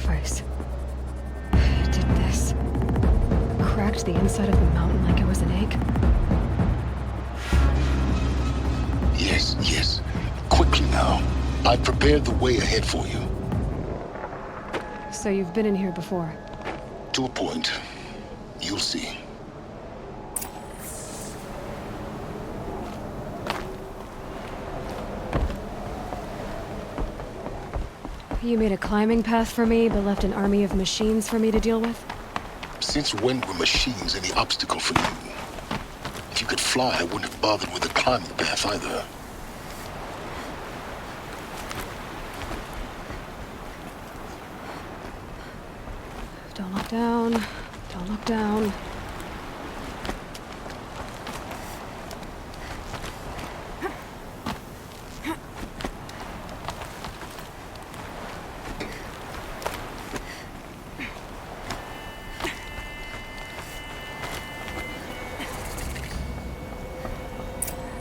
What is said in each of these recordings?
sacrifice. You did this. Cracked the inside of the mountain like it was an egg. Yes, yes. Quickly now. I've prepared the way ahead for you. So you've been in here before? To a point. You'll see. You made a climbing path for me, but left an army of machines for me to deal with? Since when were machines any obstacle for you? If you could fly, I wouldn't have bothered with a climbing path either. Don't look down. Don't look down.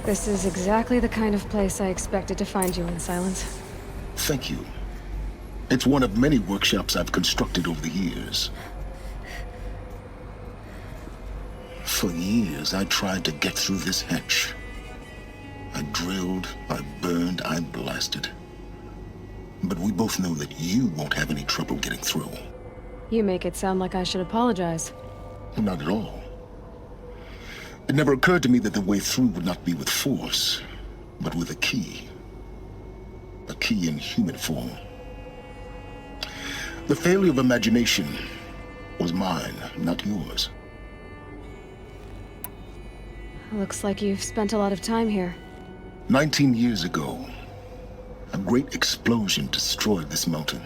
This is exactly the kind of place I expected to find you in, Silence. Thank you. It's one of many workshops I've constructed over the years. For years, I tried to get through this hatch. I drilled, I burned, I blasted. But we both know that you won't have any trouble getting through. You make it sound like I should apologize. Not at all. It never occurred to me that the way through would not be with force, but with a key. A key in human form. The failure of imagination was mine, not yours. Looks like you've spent a lot of time here. 19 years ago, a great explosion destroyed this mountain.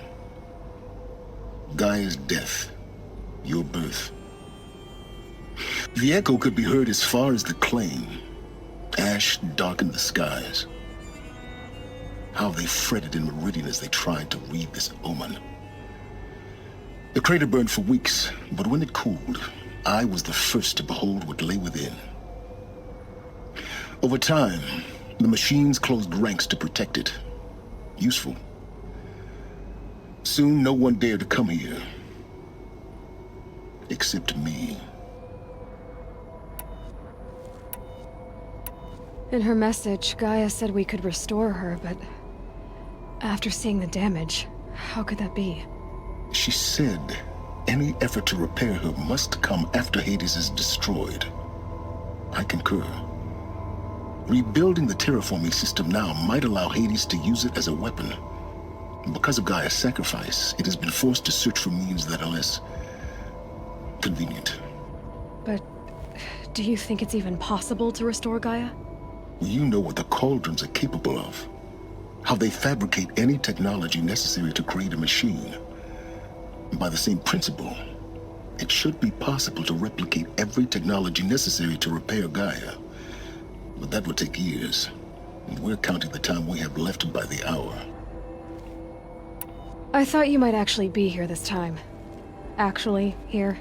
Gaia's death, your birth. The echo could be heard as far as the claim. Ash darkened the skies. How they fretted in meridian as they tried to read this omen. The crater burned for weeks, but when it cooled, I was the first to behold what lay within. Over time, the machines closed ranks to protect it. Useful. Soon, no one dared to come here. Except me. In her message, Gaia said we could restore her, but after seeing the damage, how could that be? She said any effort to repair her must come after Hades is destroyed. I concur. Rebuilding the terraforming system now might allow Hades to use it as a weapon. Because of Gaia's sacrifice, it has been forced to search for means that are less convenient. But do you think it's even possible to restore Gaia? You know what the cauldrons are capable of. How they fabricate any technology necessary to create a machine. By the same principle, it should be possible to replicate every technology necessary to repair Gaia. But that would take years, and we're counting the time we have left by the hour. I thought you might actually be here this time. Actually, here.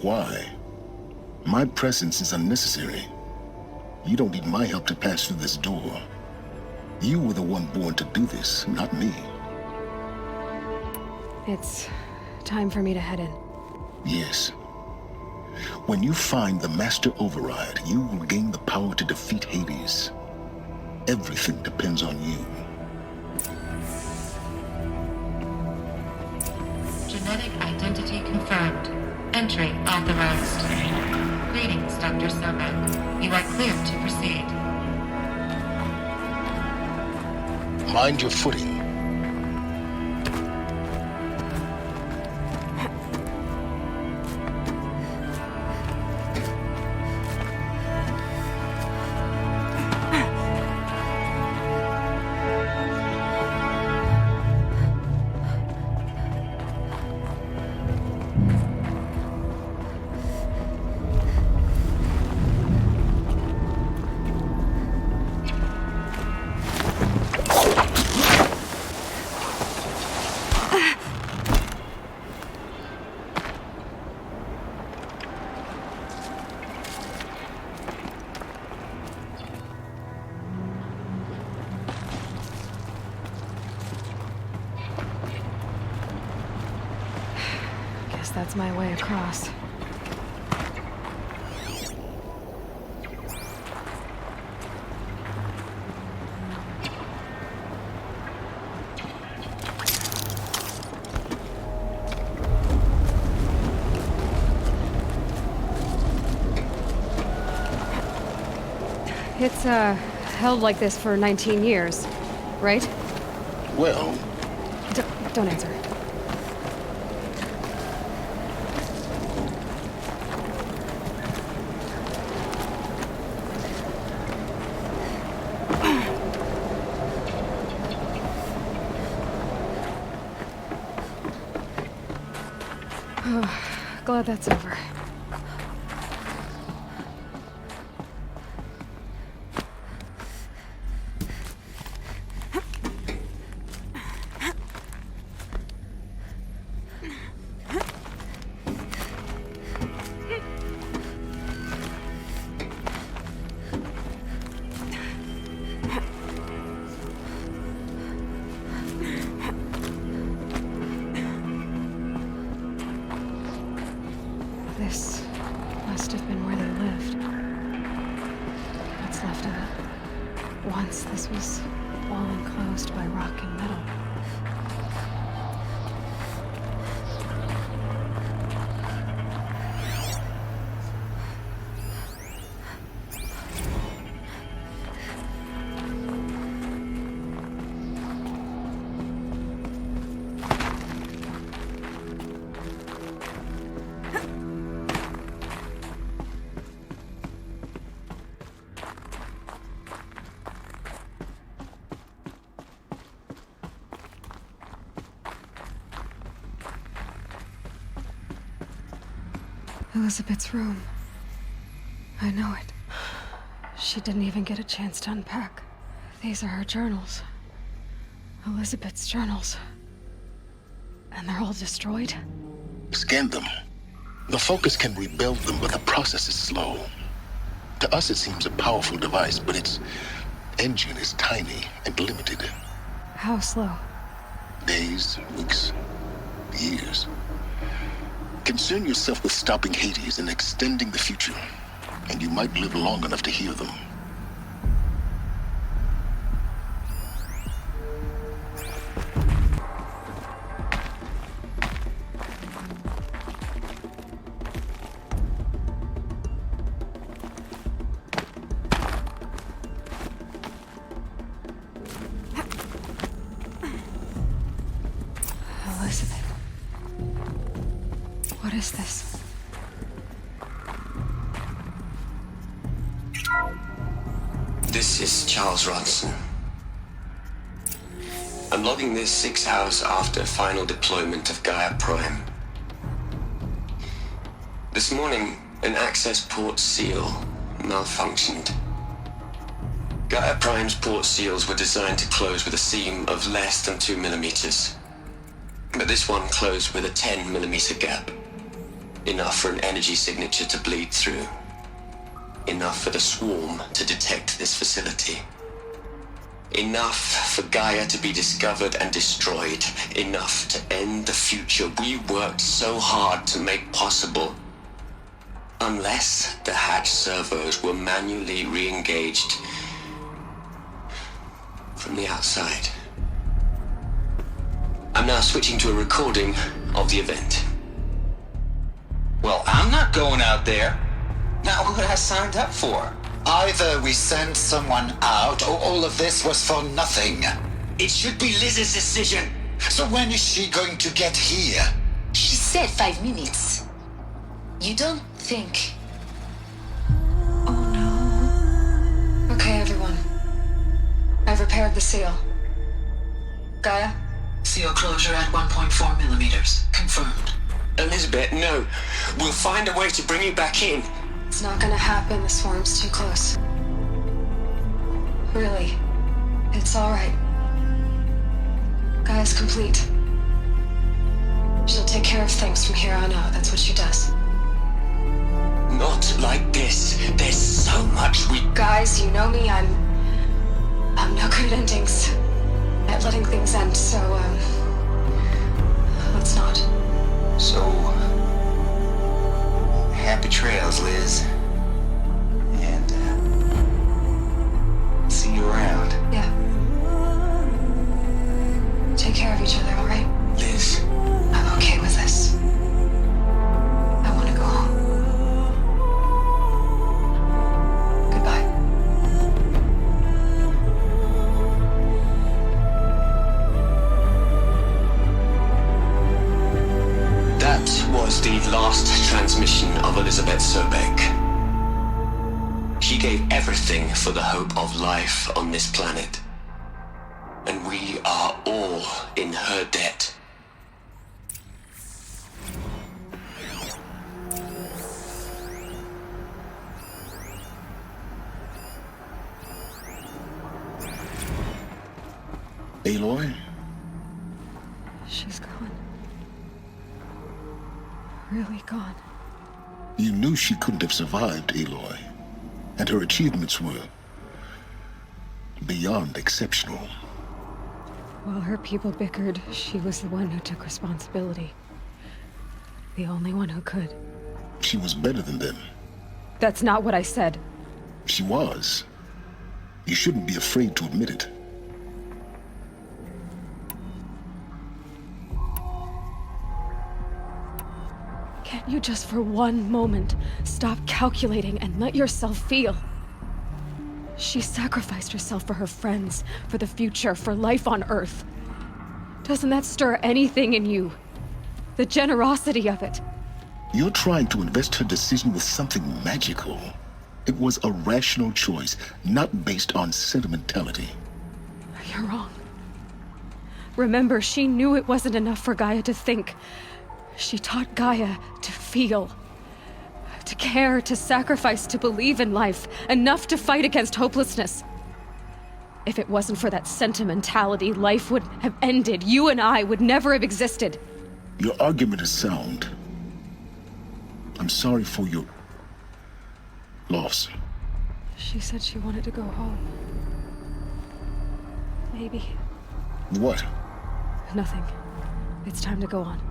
Why? My presence is unnecessary. You don't need my help to pass through this door. You were the one born to do this, not me. It's time for me to head in. Yes. When you find the Master Override, you will gain the power to defeat Hades. Everything depends on you. Genetic identity confirmed. Entry authorized. Greetings, Dr. Sobek. You are cleared to proceed. Mind your footing. that's my way across. It's, held like this for 19 years, right? Well, Don't answer. Oh, glad that's over. This must have been where they lived. What's left of it. Once this was all enclosed by rock and metal. Elizabeth's room. I know it. She didn't even get a chance to unpack. These are her journals. Elizabeth's journals. And they're all destroyed? scan them. The Focus can rebuild them, but the process is slow. To us, it seems a powerful device, but its engine is tiny and limited. How slow? Days, weeks, years. Concern yourself with stopping Hades and extending the future, and you might live long enough to hear them. Elizabeth. What is this? This is Charles Ronson. I'm logging this 6 hours after final deployment of Gaia Prime. This morning, an access port seal malfunctioned. Gaia Prime's port seals were designed to close with a seam of less than 2 millimeters. But this one closed with a 10 millimeter gap. Enough for an energy signature to bleed through. Enough for the swarm to detect this facility. Enough for Gaia to be discovered and destroyed. Enough to end the future we worked so hard to make possible. Unless the hatch servos were manually re-engaged from the outside. I'm now switching to a recording of the event. Well, I'm not going out there. Not what I signed up for. Either we send someone out, or all of this was for nothing. It should be Liz's decision. So when is she going to get here? She said 5 minutes. You don't think... Oh no. Okay, everyone. I've repaired the seal. Gaia? Seal closure at 1.4 millimeters. Confirmed. Elizabeth, no. We'll find a way to bring you back in. It's not gonna happen. The swarm's too close. Really. It's alright. Gaia's complete. She'll take care of things from here on out. That's what she does. Not like this. There's so much we... Guys, you know me. I'm no good at endings. At letting things end, so, let's not. So, last transmission of Elizabeth Sobek. She gave everything for the hope of life on this planet. And we are all in her debt. Aloy? She's gone. Really gone. You knew she couldn't have survived, Aloy. And her achievements were beyond exceptional. While her people bickered, she was the one who took responsibility. The only one who could. She was better than them. That's not what I said. She was. You shouldn't be afraid to admit it. Can't you just for one moment stop calculating and let yourself feel? She sacrificed herself for her friends, for the future, for life on Earth. Doesn't that stir anything in you? The generosity of it. You're trying to invest her decision with something magical. It was a rational choice, not based on sentimentality. You're wrong. Remember, she knew it wasn't enough for Gaia to think. She taught Gaia to feel. To care, to sacrifice, to believe in life. Enough to fight against hopelessness. If it wasn't for that sentimentality, life would have ended. You and I would never have existed. Your argument is sound. I'm sorry for your loss. She said she wanted to go home. Maybe. What? Nothing. It's time to go on.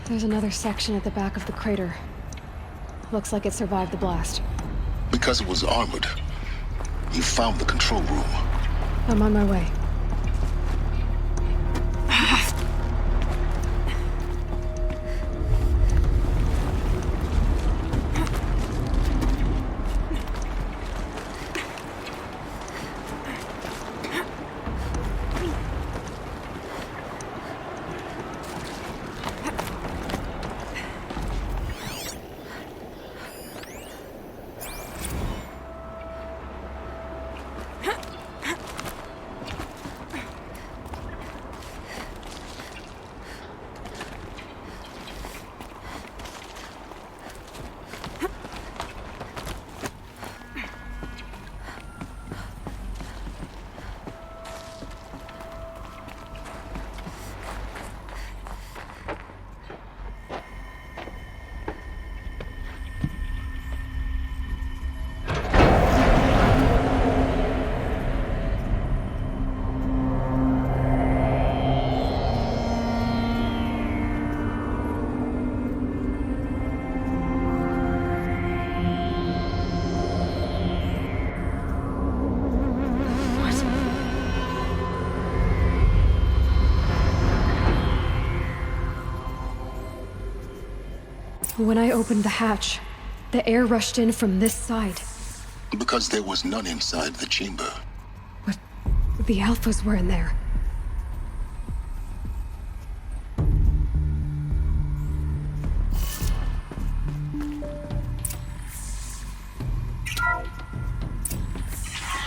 There's another section at the back of the crater. Looks like it survived the blast. Because it was armored. You found the control room. I'm on my way. When I opened the hatch, the air rushed in from this side. Because there was none inside the chamber. But the Alphas were in there.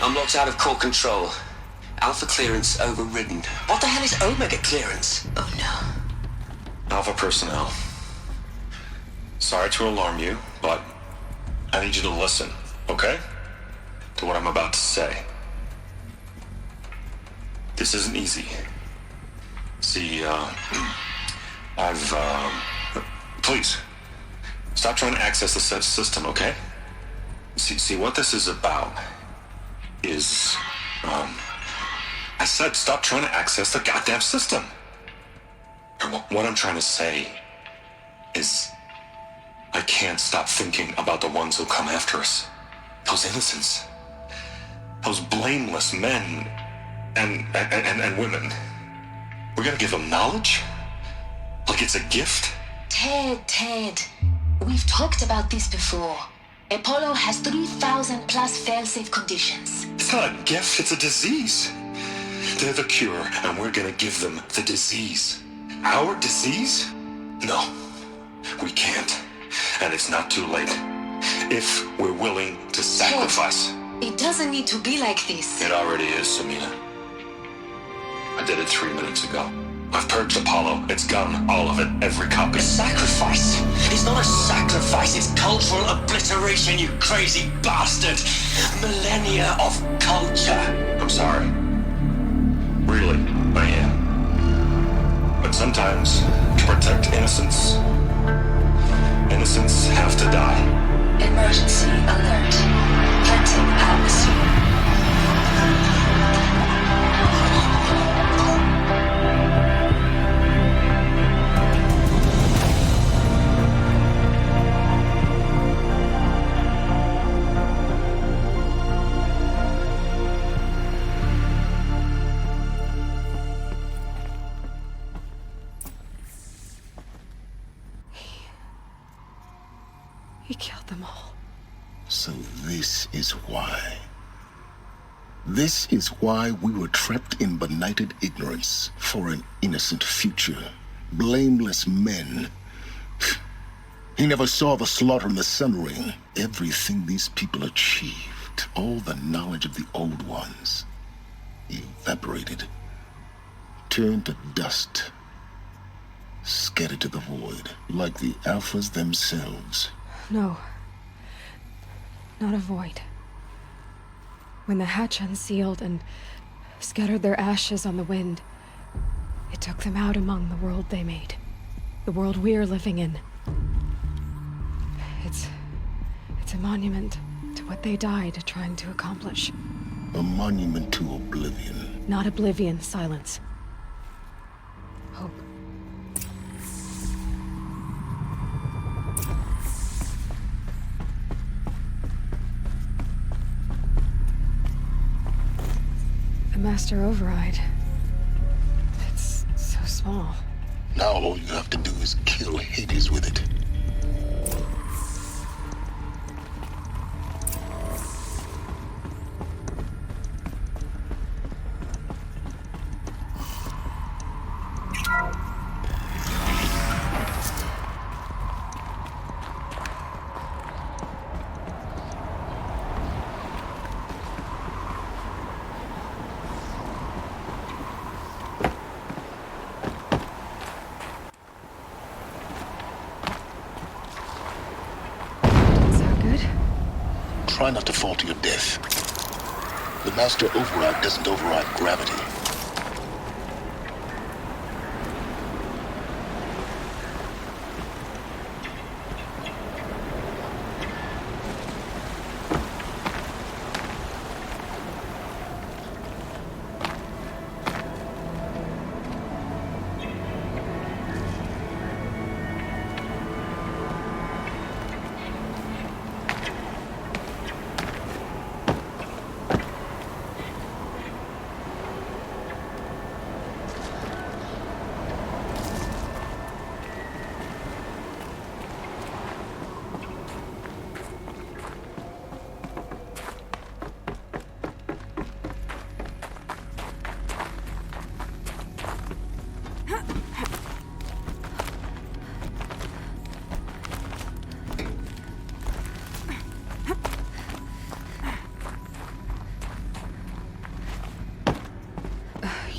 I'm locked out of core control. Alpha clearance overridden. What the hell is Omega clearance? Oh no. Alpha personnel. Sorry to alarm you, but I need you to listen. okay? To what I'm about to say. This isn't easy. See, please, stop trying to access the system, okay? See, what this is about is, I said stop trying to access the goddamn system. And what I'm trying to say is, I can't stop thinking about the ones who come after us. Those innocents. Those blameless men and women. We're gonna give them knowledge? Like it's a gift? Ted, we've talked about this before. Apollo has 3,000 plus fail-safe conditions. It's not a gift, it's a disease. They're the cure, and we're gonna give them the disease. Our disease? No, we can't. And it's not too late. If we're willing to sacrifice. Ted, it doesn't need to be like this. It already is, Samina. I did it 3 minutes ago. I've purged Apollo. It's gone. All of it. Every copy. A sacrifice? It's not a sacrifice, it's cultural obliteration, you crazy bastard! Millennia of culture! I'm sorry. Really, I am. But sometimes, to protect innocence, innocents have to die. Emergency alert. Planting atmosphere. He killed them all. So this is why. This is why we were trapped in benighted ignorance for an innocent future. Blameless men. He never saw the slaughter in the Sun Ring. Everything these people achieved, all the knowledge of the old ones, evaporated, turned to dust, scattered to the void, like the Alphas themselves. No. Not a void. When the hatch unsealed and scattered their ashes on the wind, it took them out among the world they made. The world we're living in. It's a monument to what they died trying to accomplish. A monument to oblivion. Not oblivion, silence. Hope. The master override. It's so small. Now all you have to do is kill Hades with it. Try not to fall to your death. The master override doesn't override gravity.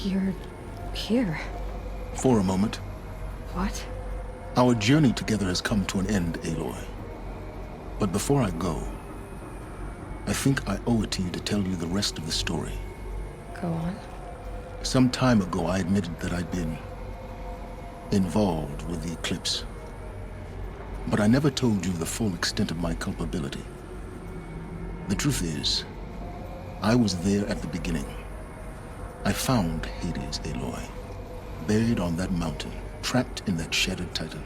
You're here. For a moment. What? Our journey together has come to an end, Aloy. But before I go, I think I owe it to you to tell you the rest of the story. Go on. Some time ago, I admitted that I'd been involved with the eclipse. But I never told you the full extent of my culpability. The truth is, I was there at the beginning. I found Hades, Aloy, buried on that mountain, trapped in that shattered titan.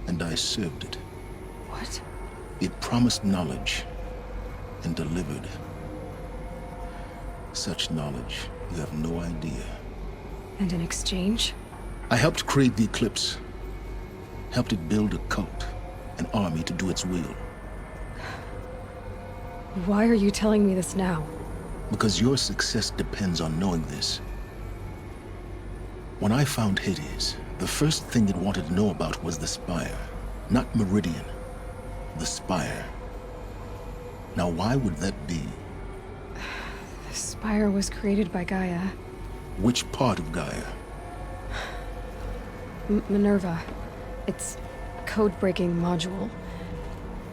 And I served it. What? It promised knowledge and delivered. Such knowledge, you have no idea. And in exchange? I helped create the Eclipse. Helped it build a cult, an army to do its will. Why are you telling me this now? Because your success depends on knowing this. When I found Hades, the first thing it wanted to know about was the Spire. Not Meridian. The Spire. Now why would that be? The Spire was created by Gaia. Which part of Gaia? Minerva. Its code-breaking module.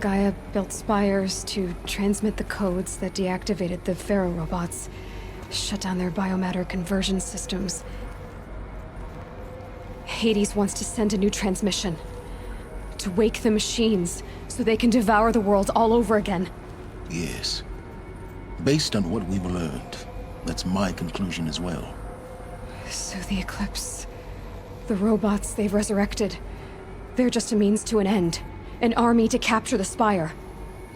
Gaia built spires to transmit the codes that deactivated the Pharaoh robots, shut down their biomatter conversion systems. Hades wants to send a new transmission. To wake the machines, so they can devour the world all over again. Yes. Based on what we've learned, that's my conclusion as well. So the Eclipse... the robots they've resurrected... they're just a means to an end. An army to capture the Spire.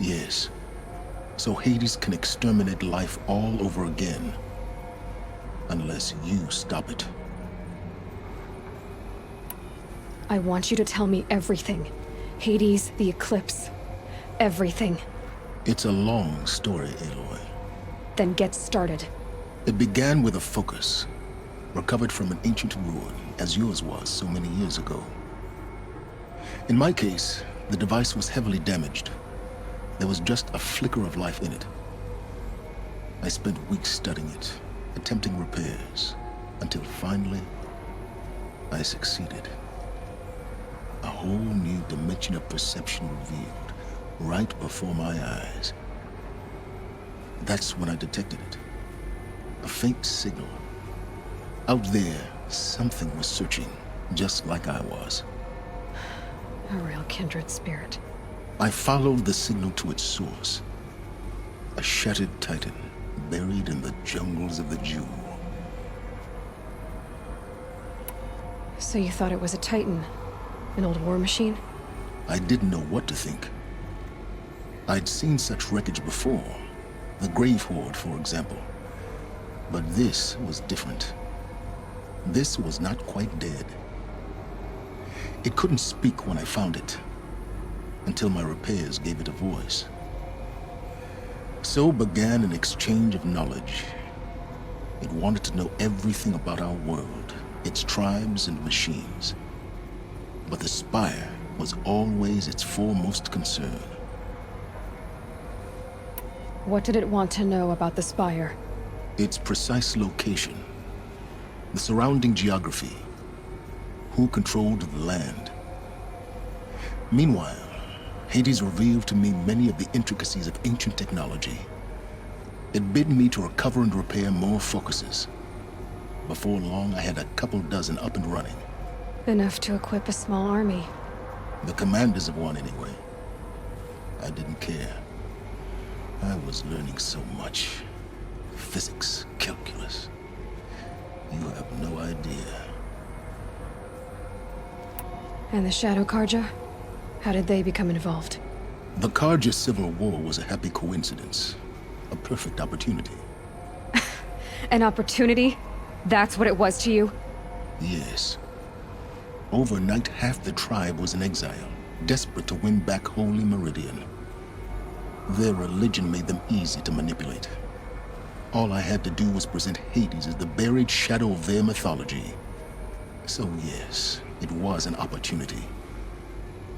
Yes. So Hades can exterminate life all over again. Unless you stop it. I want you to tell me everything. Hades, the Eclipse. Everything. It's a long story, Aloy. Then get started. It began with a focus, recovered from an ancient ruin, as yours was so many years ago. In my case, the device was heavily damaged. There was just a flicker of life in it. I spent weeks studying it, attempting repairs, until finally, I succeeded. A whole new dimension of perception revealed, right before my eyes. That's when I detected it. A faint signal. Out there, something was searching, just like I was. A real kindred spirit. I followed the signal to its source. A shattered titan, buried in the jungles of the Jewel. So you thought it was a Titan? An old war machine? I didn't know what to think. I'd seen such wreckage before. The Grave Horde, for example. But this was different. This was not quite dead. It couldn't speak when I found it, until my repairs gave it a voice. So began an exchange of knowledge. It wanted to know everything about our world, its tribes and machines. But the Spire was always its foremost concern. What did it want to know about the Spire? Its precise location, the surrounding geography, who controlled the land. Meanwhile, Hades revealed to me many of the intricacies of ancient technology. It bid me to recover and repair more focuses. Before long, I had a couple dozen up and running. Enough to equip a small army. The commanders of one, anyway. I didn't care. I was learning so much. Physics, calculus. You have no idea. And the Shadow Karja? How did they become involved? The Karja Civil War was a happy coincidence. A perfect opportunity. An opportunity? That's what it was to you? Yes. Overnight, half the tribe was in exile, desperate to win back Holy Meridian. Their religion made them easy to manipulate. All I had to do was present Hades as the buried shadow of their mythology. So yes, it was an opportunity.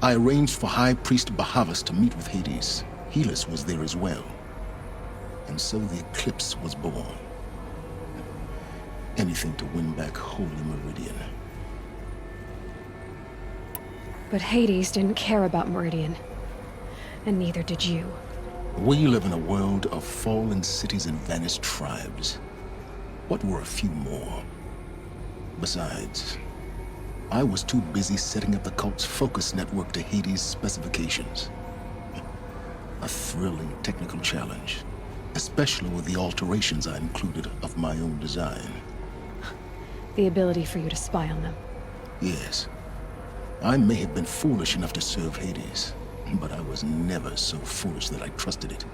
I arranged for High Priest Bahavas to meet with Hades. Helis was there as well. And so the Eclipse was born. Anything to win back Holy Meridian. But Hades didn't care about Meridian. And neither did you. We live in a world of fallen cities and vanished tribes. What were a few more? Besides, I was too busy setting up the cult's focus network to Hades' specifications. A thrilling technical challenge, especially with the alterations I included of my own design. The ability for you to spy on them. Yes, I may have been foolish enough to serve Hades, but I was never so foolish that I trusted it.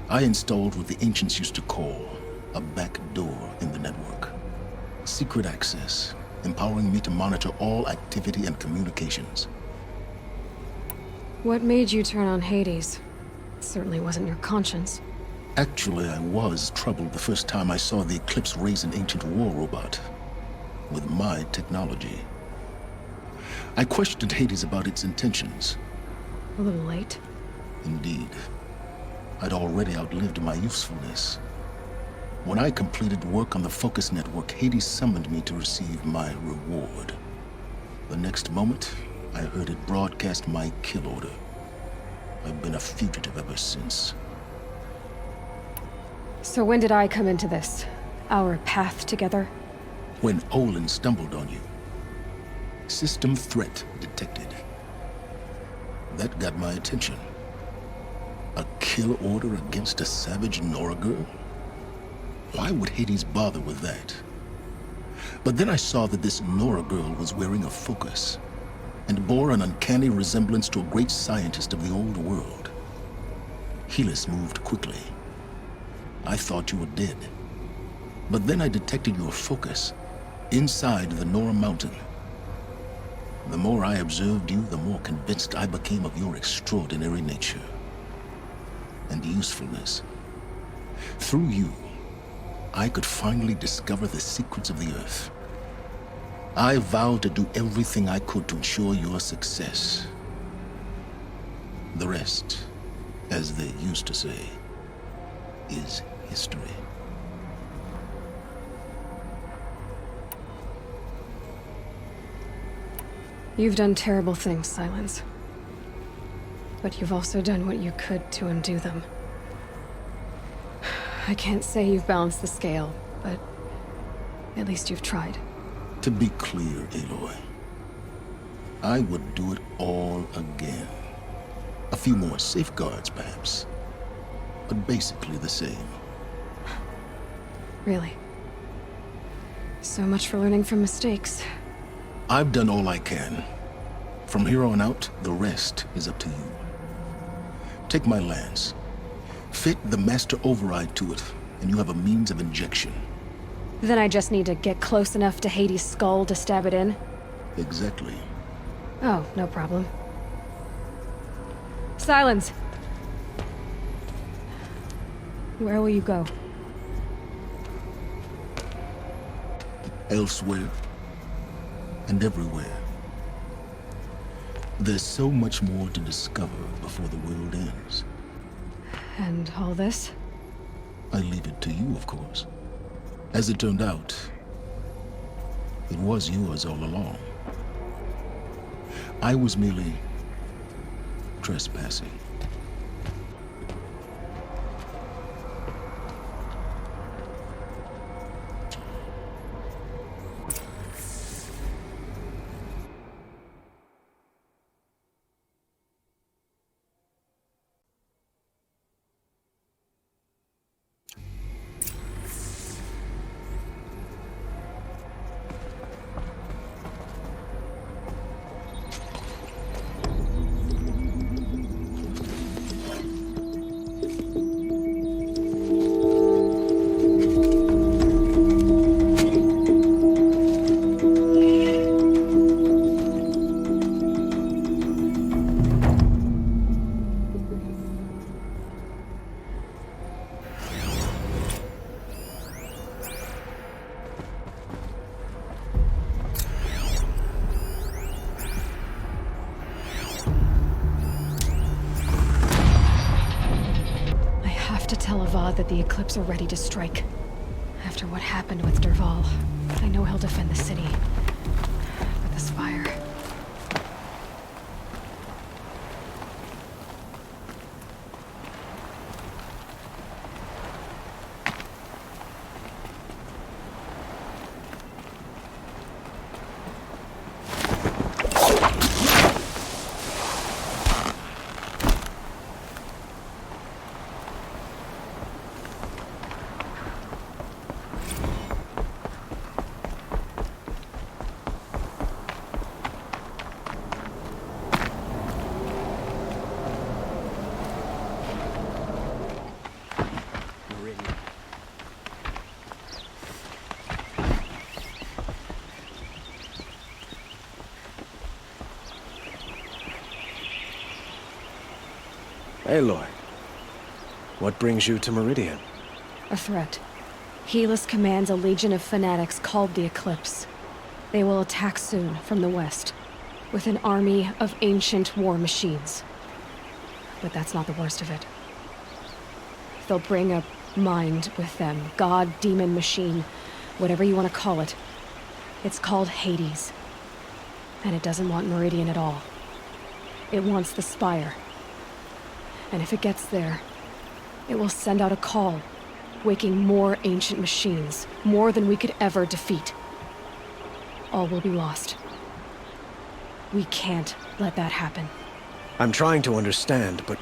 I installed what the ancients used to call a back door in the network. Secret access, empowering me to monitor all activity and communications. What made you turn on Hades? It certainly wasn't your conscience. Actually, I was troubled the first time I saw the Eclipse raise an ancient war robot with my technology. I questioned Hades about its intentions. A little late. Indeed. I'd already outlived my usefulness. When I completed work on the Focus Network, Hades summoned me to receive my reward. The next moment, I heard it broadcast my kill order. I've been a fugitive ever since. So when did I come into this? Our path together? When Olin stumbled on you. System threat detected. That got my attention. A kill order against a savage Nora girl? Why would Hades bother with that? But then I saw that this Nora girl was wearing a focus, and bore an uncanny resemblance to a great scientist of the old world. Helis moved quickly. I thought you were dead. But then I detected your focus inside the Nora mountain. The more I observed you, the more convinced I became of your extraordinary nature and usefulness. Through you, I could finally discover the secrets of the Earth. I vowed to do everything I could to ensure your success. The rest, as they used to say, is history. You've done terrible things, Silence. But you've also done what you could to undo them. I can't say you've balanced the scale, but at least you've tried. To be clear, Aloy, I would do it all again. A few more safeguards, perhaps, but basically the same. Really. So much for learning from mistakes. I've done all I can. From here on out, the rest is up to you. Take my lance. Fit the master override to it, and you have a means of injection. Then I just need to get close enough to Hades' skull to stab it in? Exactly. Oh, no problem. Silence! Where will you go? Elsewhere. And everywhere. There's so much more to discover before the world ends. And all this? I leave it to you, of course. As it turned out, it was yours all along. I was merely trespassing. That the Eclipse are ready to strike. After what happened with Derval, I know he'll defend the city. But this fire... Aloy, what brings you to Meridian? A threat. Helis commands a legion of fanatics called the Eclipse. They will attack soon from the west, with an army of ancient war machines. But that's not the worst of it. They'll bring a mind with them, god, demon, machine, whatever you want to call it. It's called Hades. And it doesn't want Meridian at all. It wants the Spire. And if it gets there, it will send out a call, waking more ancient machines, more than we could ever defeat. All will be lost. We can't let that happen. I'm trying to understand, but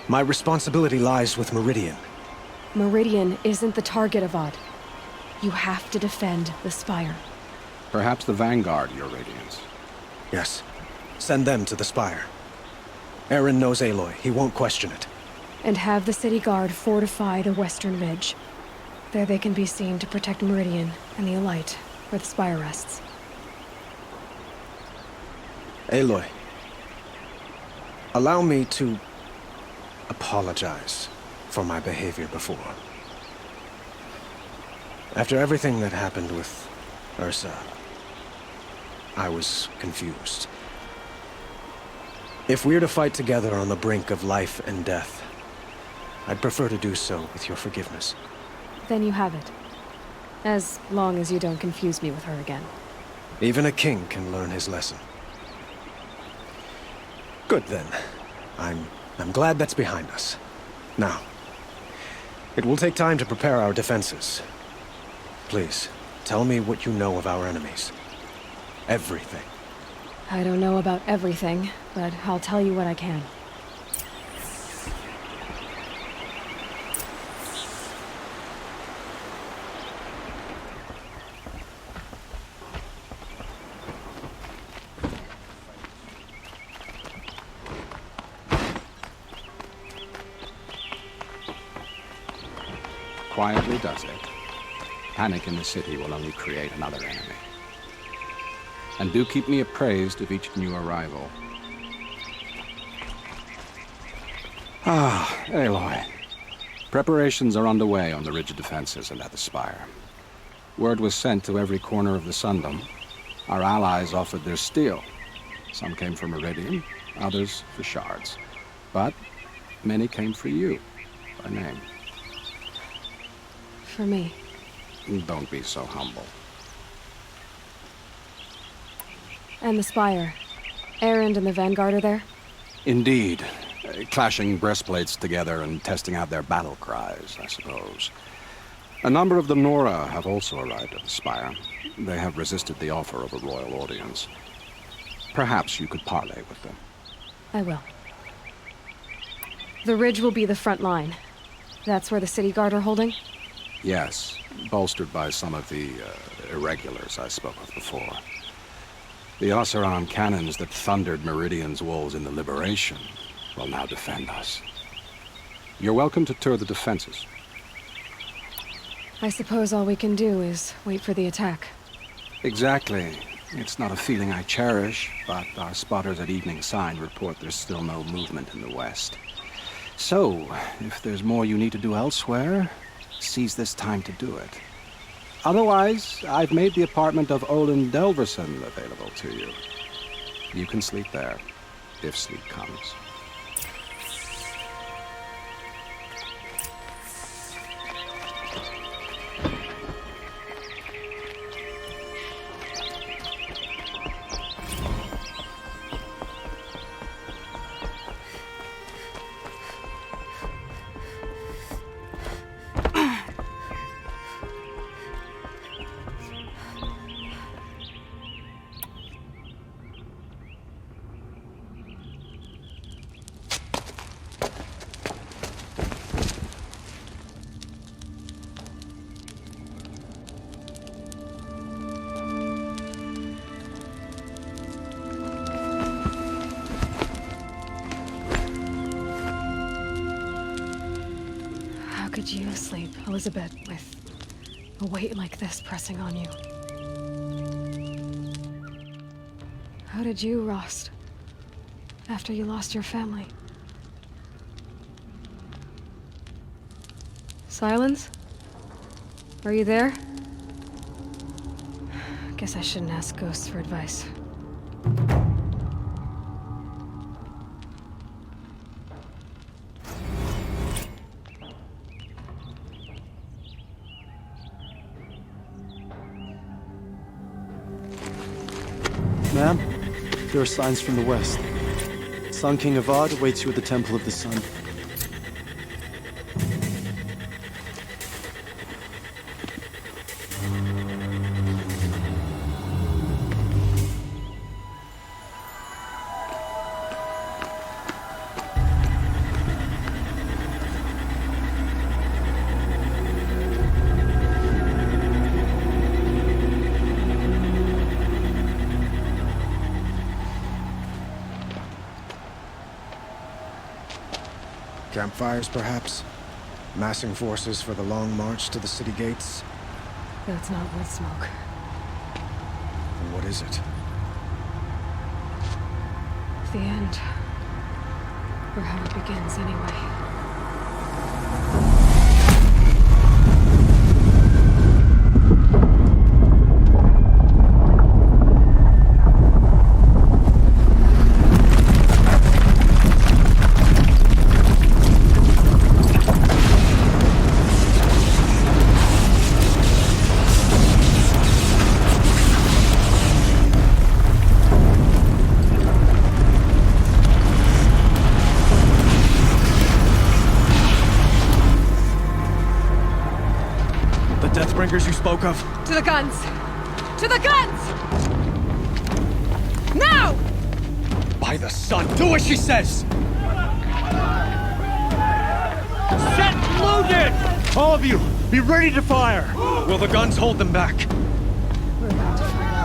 my responsibility lies with Meridian. Meridian isn't the target, Avad. You have to defend the Spire. Perhaps the Vanguard, Your Radiance. Yes. Send them to the Spire. Aaron knows Aloy. He won't question it. And have the city guard fortify the western ridge. There they can be seen to protect Meridian and the Elite, where the Spire rests. Aloy, allow me to apologize for my behavior before. After everything that happened with Ursa, I was confused. If we're to fight together on the brink of life and death, I'd prefer to do so with your forgiveness. Then you have it. As long as you don't confuse me with her again. Even a king can learn his lesson. Good then. I'm glad that's behind us. Now, it will take time to prepare our defenses. Please, tell me what you know of our enemies. Everything. I don't know about everything, but I'll tell you what I can. Quietly does it. Panic in the city will only create another enemy. And do keep me appraised of each new arrival. Ah, Aloy. Preparations are underway on the ridge of defenses and at the Spire. Word was sent to every corner of the Sundom. Our allies offered their steel. Some came for Meridian, others for shards. But many came for you, by name. For me. Don't be so humble. And the Spire. Erend and the Vanguard are there? Indeed. Clashing breastplates together and testing out their battle cries, I suppose. A number of the Nora have also arrived at the Spire. They have resisted the offer of a royal audience. Perhaps you could parley with them. I will. The ridge will be the front line. That's where the city guard are holding? Yes, bolstered by some of the irregulars I spoke of before. The Oseram cannons that thundered Meridian's walls in the Liberation will now defend us. You're welcome to tour the defenses. I suppose all we can do is wait for the attack. Exactly. It's not a feeling I cherish, but our spotters at Evening Sign report there's still no movement in the west. So, if there's more you need to do elsewhere, seize this time to do it. Otherwise, I've made the apartment of Olin Delverson available to you. You can sleep there, if sleep comes. How could you sleep, Elizabeth, with a weight like this pressing on you? How did you, Rost, after you lost your family? Silence? Are you there? Guess I shouldn't ask ghosts for advice. Ma'am, there are signs from the west. Sun King Avad awaits you at the Temple of the Sun. Campfires, perhaps? Massing forces for the long march to the city gates? That's not wood smoke. And what is it? The end. Or how it begins, anyway. Deathbringers you spoke of? To the guns! To the guns! Now! By the sun, do as she says! Set loaded! All of you, be ready to fire! Will the guns hold them back? We're about to find out.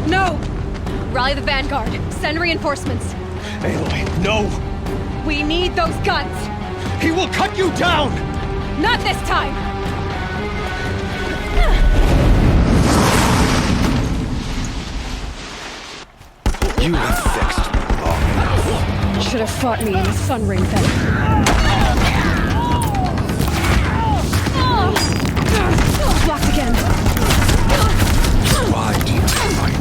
No! Rally the vanguard. Send reinforcements. Aloy, no! We need those guns! He will cut you down! Not this time! You have fixed long enough. Should have fought me in the Sun Ring then. Blocked again. Why do you fight?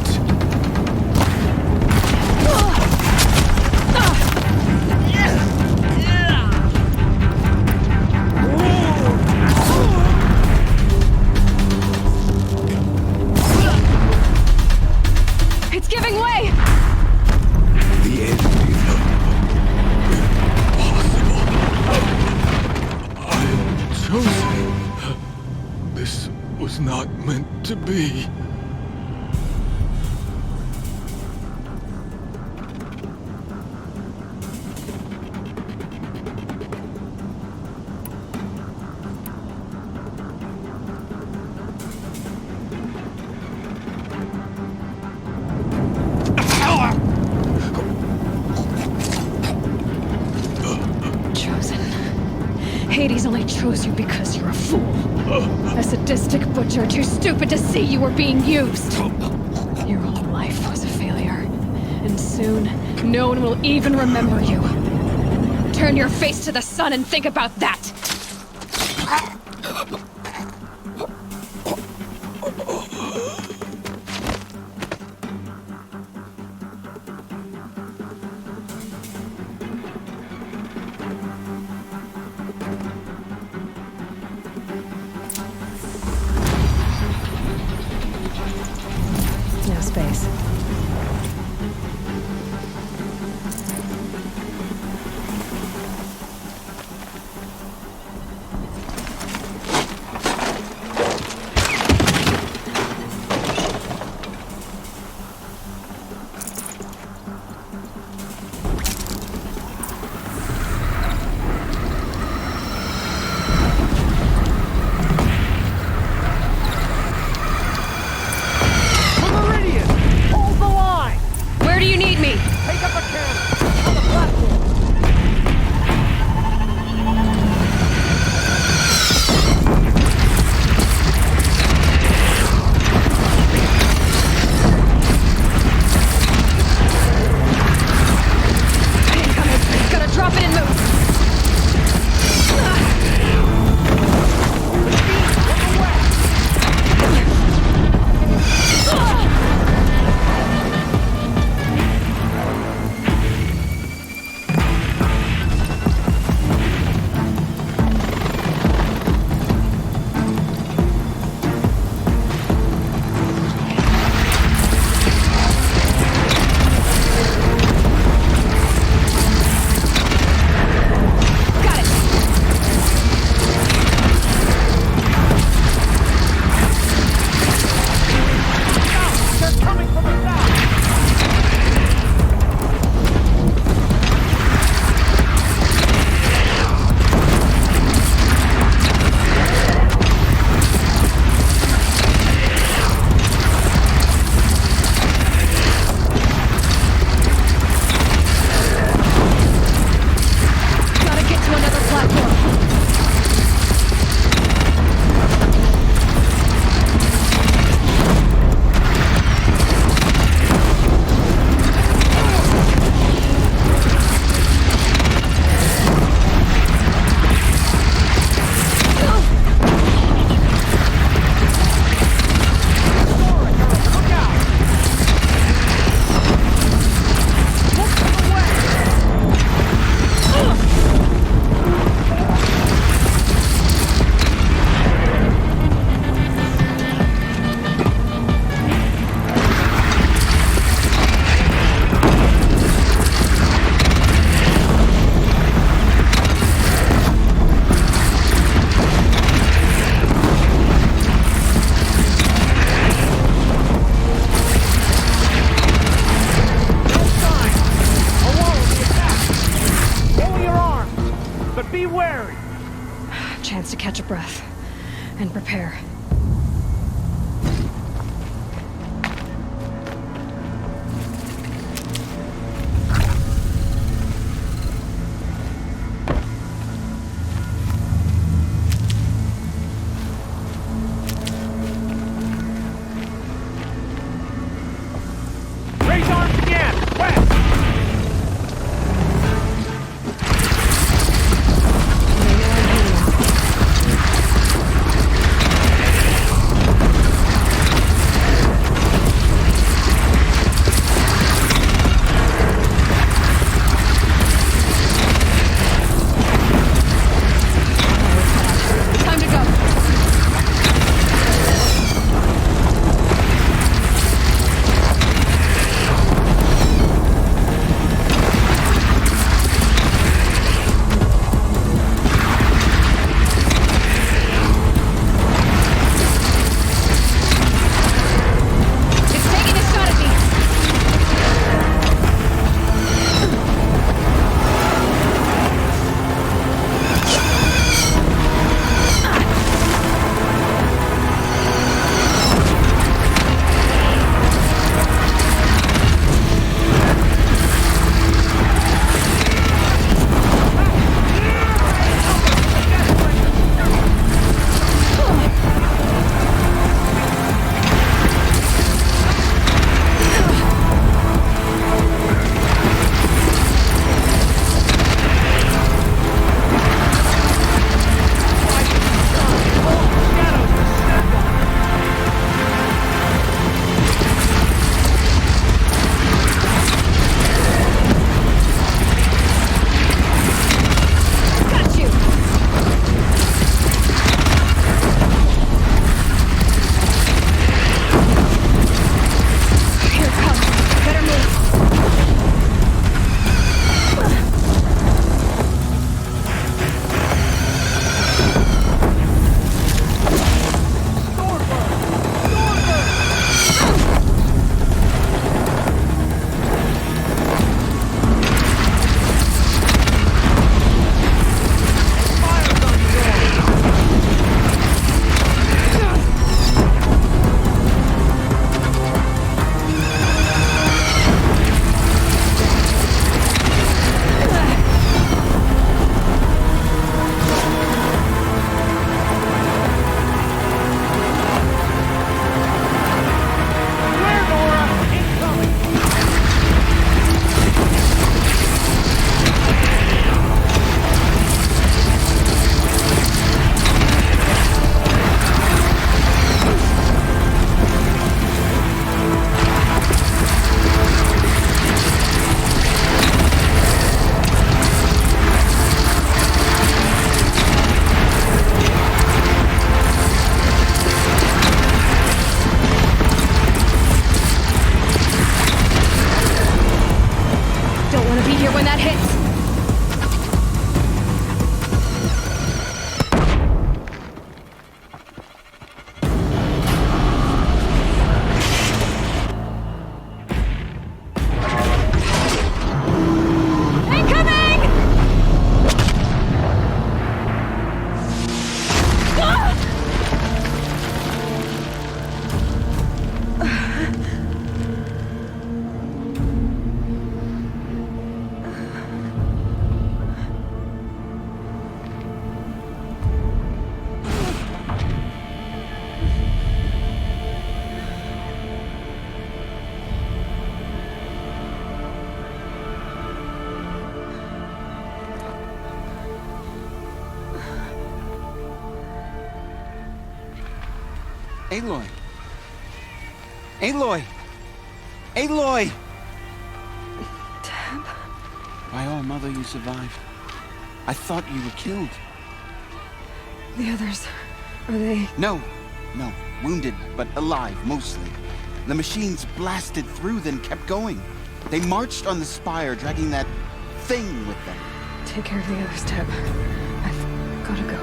It's giving way! The end is impossible. I am chosen. This was not meant to be. Hades only chose you because you're a fool. A sadistic butcher too stupid to see you were being used. Your whole life was a failure. And soon, no one will even remember you. Turn your face to the sun and think about that! No space. repair. Raise arms again! West! Time to go. It's taking a shot at me. Got you. Here it comes. Better move. Clear, Nora! Incoming! Don't want to be here when that hits. Incoming! Aloy! Aloy! Aloy! Deb? My own mother, you survived. I thought you were killed. The others, are they... No, wounded, but alive, mostly. The machines blasted through, then kept going. They marched on the spire, dragging that thing with them. Take care of the others, Deb. I've gotta go.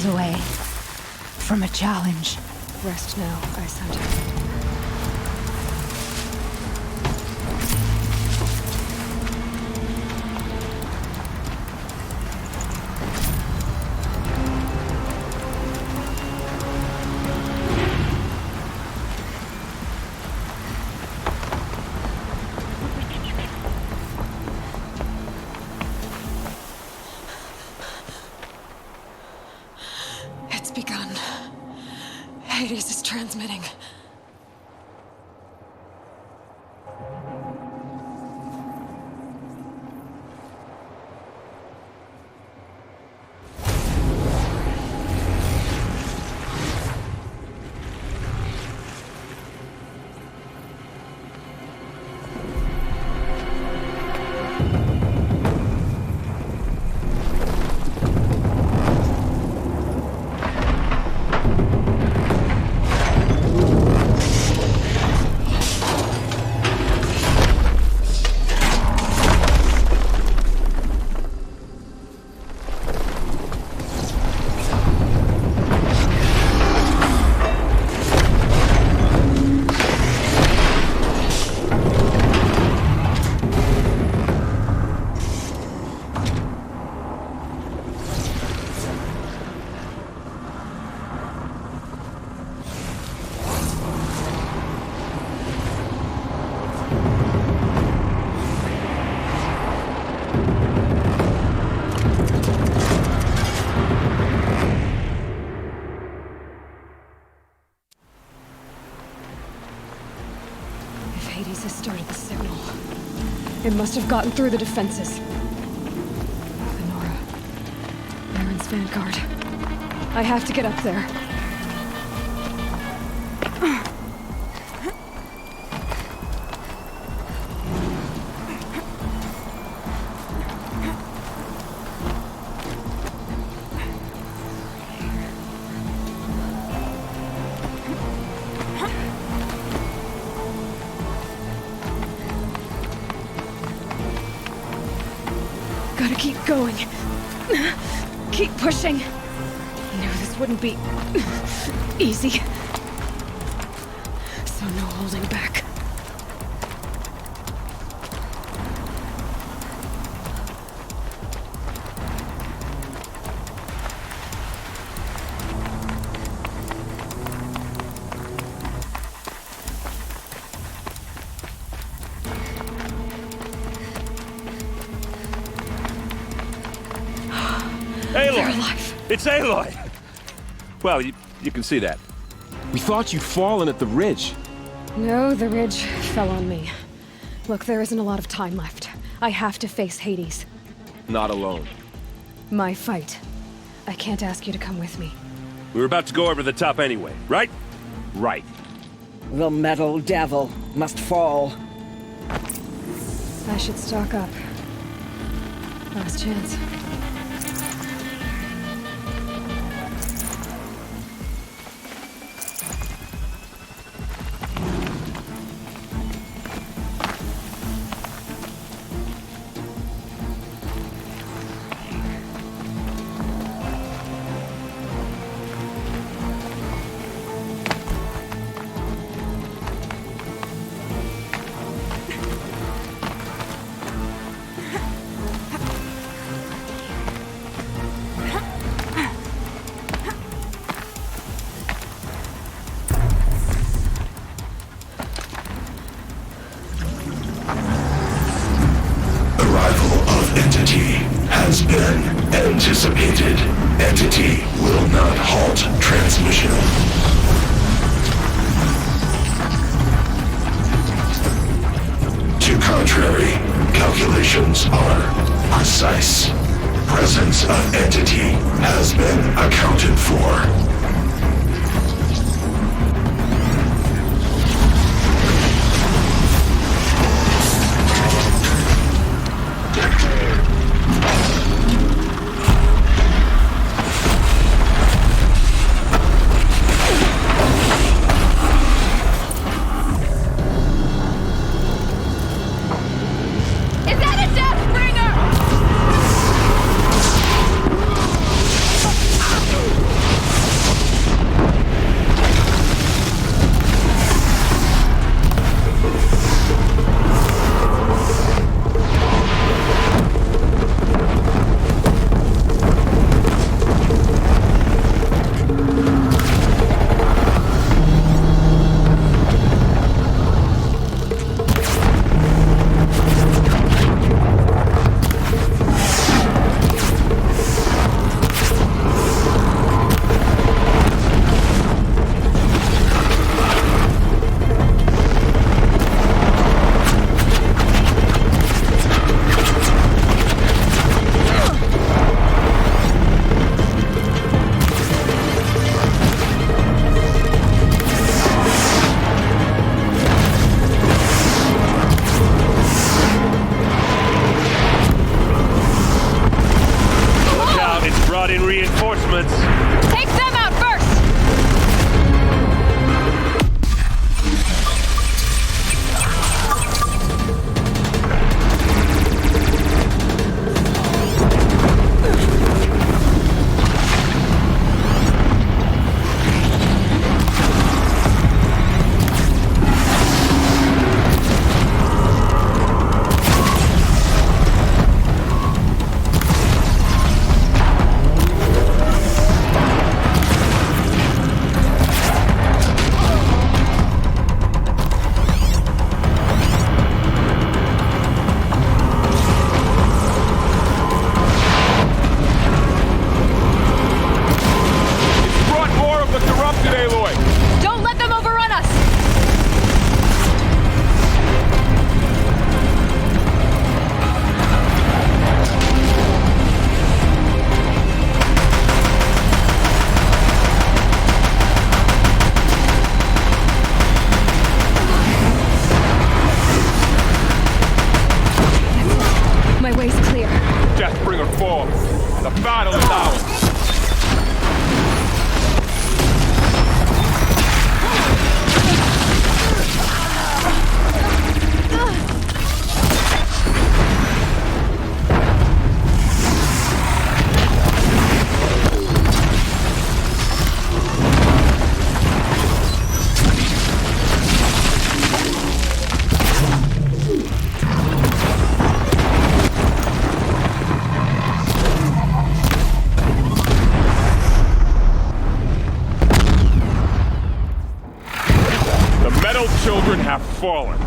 away from a challenge. Rest now, I sent him. It's begun. Hades is transmitting. Hades has started the signal. It must have gotten through the defenses. Lenora. Baron's vanguard. I have to get up there. Gotta keep going. Keep pushing. Knew this wouldn't be easy. So no holding back. It's Aloy! Well, you can see that. We thought you'd fallen at the ridge. No, the ridge fell on me. Look, there isn't a lot of time left. I have to face Hades. Not alone. My fight. I can't ask you to come with me. We were about to go over the top anyway, right? Right. The metal devil must fall. I should stock up. Last chance. Has been anticipated. Entity will not halt transmission. To contrary, calculations are precise. Presence of entity has been accounted for. brought in reinforcements. Take them out first! Don't let them overrun us! My way's clear. Deathbringer falls. The battle is ours. Children have fallen.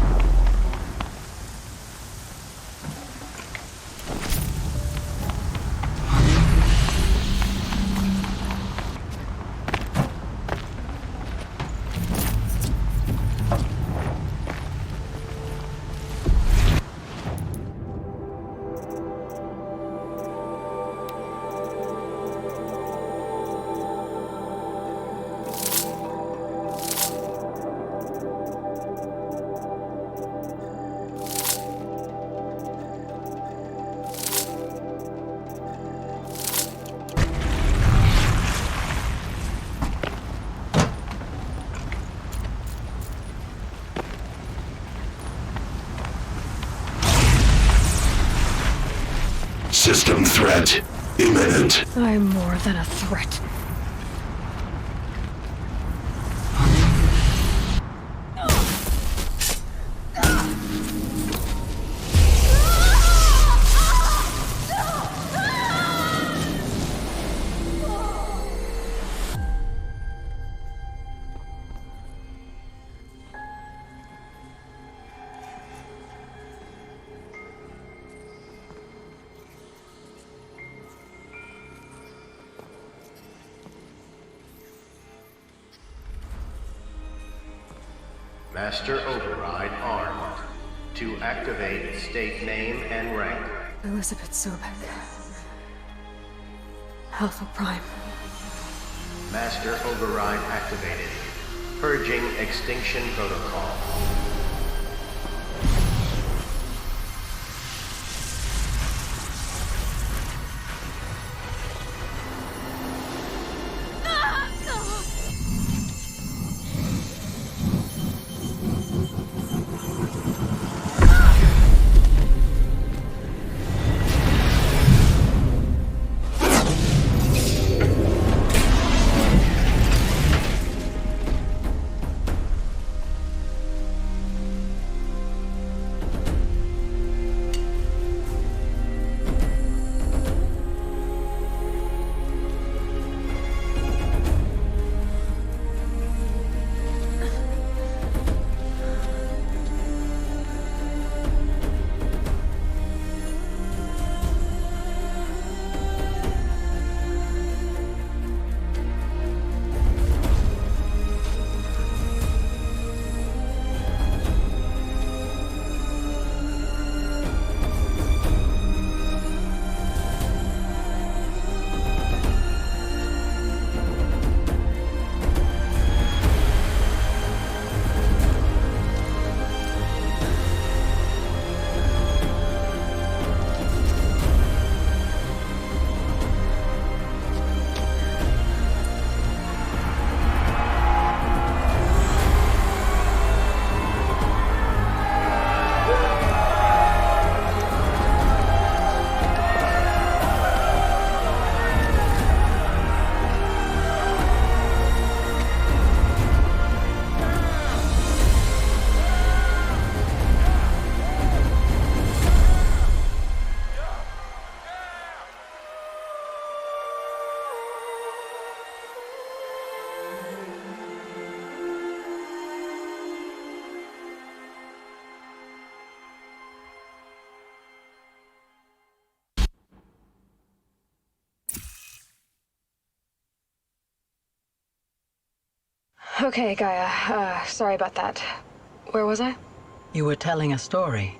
System threat imminent. I'm more than a threat. Master Override armed. To activate, state name and rank. Elizabeth Sobek. Alpha Prime. Master Override activated. Purging Extinction Protocol. Okay, Gaia. Sorry about that. Where was I? You were telling a story.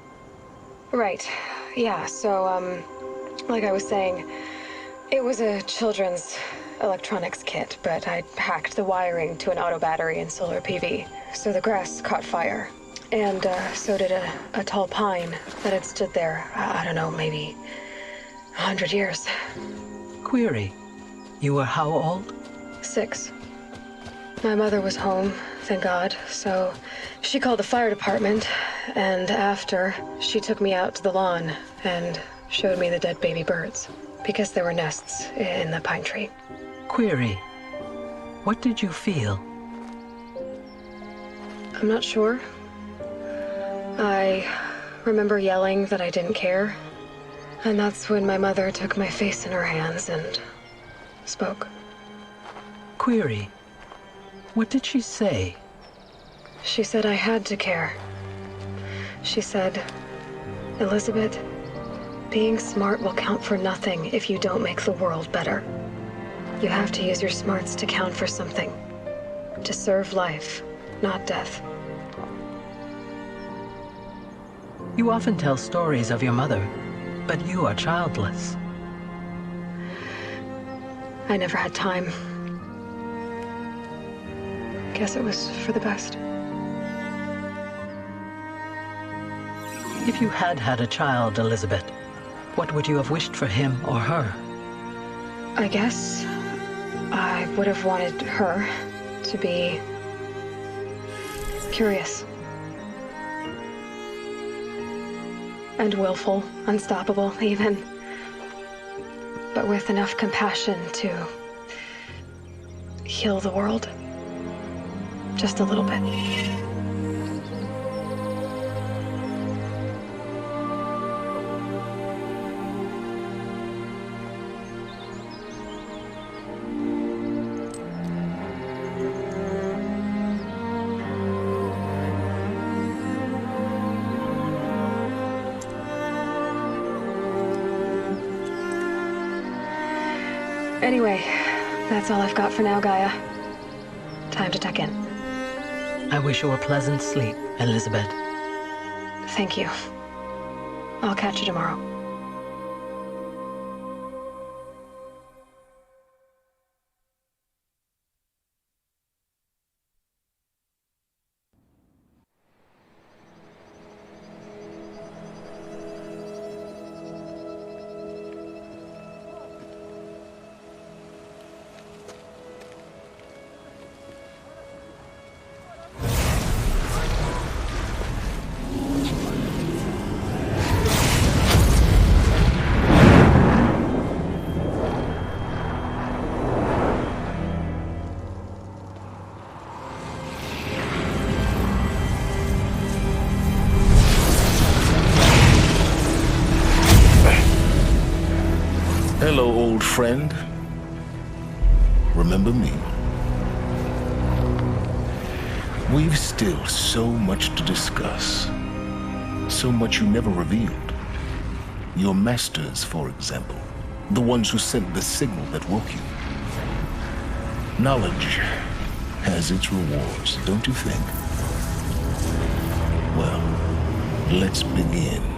Right. Yeah, so, like I was saying, it was a children's electronics kit, but I hacked the wiring to an auto battery and solar PV. So the grass caught fire. And, so did a tall pine that had stood there, I don't know, maybe 100 years. Query. You were how old? 6. My mother was home, thank God, so she called the fire department, and after, she took me out to the lawn and showed me the dead baby birds, because there were nests in the pine tree. Query. What did you feel? I'm not sure. I remember yelling that I didn't care, and that's when my mother took my face in her hands and spoke. Query. What did she say? She said I had to care. She said, Elizabeth, being smart will count for nothing if you don't make the world better. You have to use your smarts to count for something. To serve life, not death. You often tell stories of your mother, but you are childless. I never had time. Guess it was for the best. If you had had a child, Elizabeth, what would you have wished for him or her? I guess I would have wanted her to be curious. And willful, unstoppable, even. But with enough compassion to heal the world. Just a little bit. Anyway, that's all I've got for now, Gaia. Time to tuck in. I wish you a pleasant sleep, Elizabeth. Thank you. I'll catch you tomorrow. Hello, old friend. Remember me? We've still so much to discuss. So much you never revealed. Your masters, for example. The ones who sent the signal that woke you. Knowledge has its rewards, don't you think? Well, let's begin.